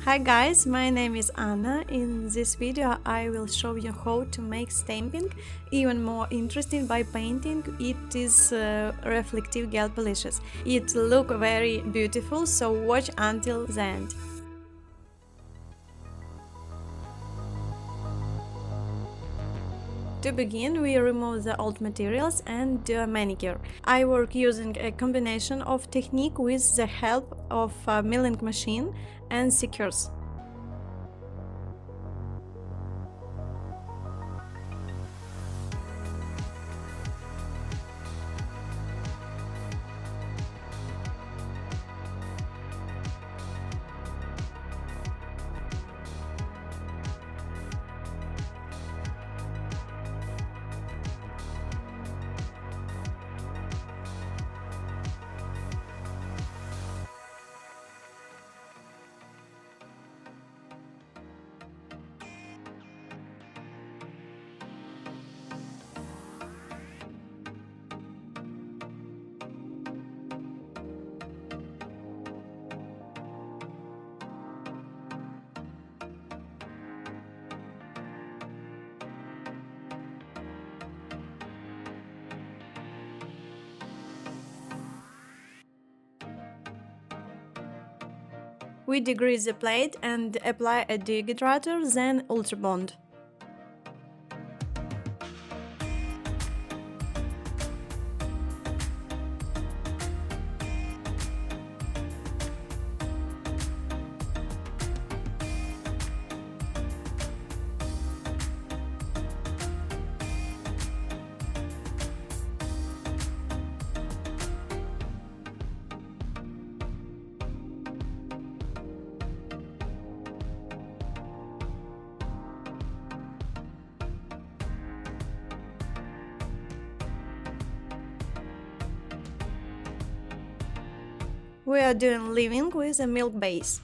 Hi guys, my name is Anna. In this video I will show you how to make stamping even more interesting by painting it is reflective gel polishes. It look very beautiful, so watch until the end. To begin, we remove the old materials and do a manicure. I work using a combination of technique with the help of a milling machine and secures. We degrease the plate and apply a dehydrator, then ultra bond. We are doing living with a milk base.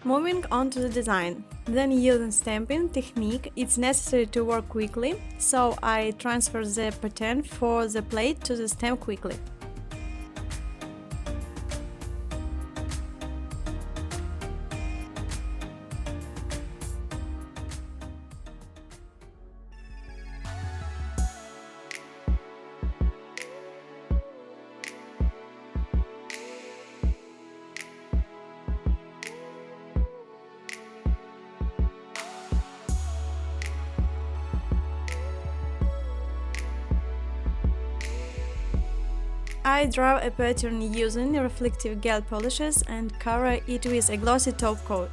Moving on to the design. Then using stamping technique, it's necessary to work quickly, so I transfer the pattern for the plate to the stamp quickly. I draw a pattern using reflective gel polishes and cover it with a glossy top coat.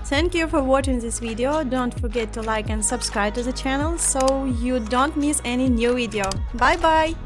Thank you for watching this video. Don't forget to like and subscribe to the channel so you don't miss any new video. Bye bye!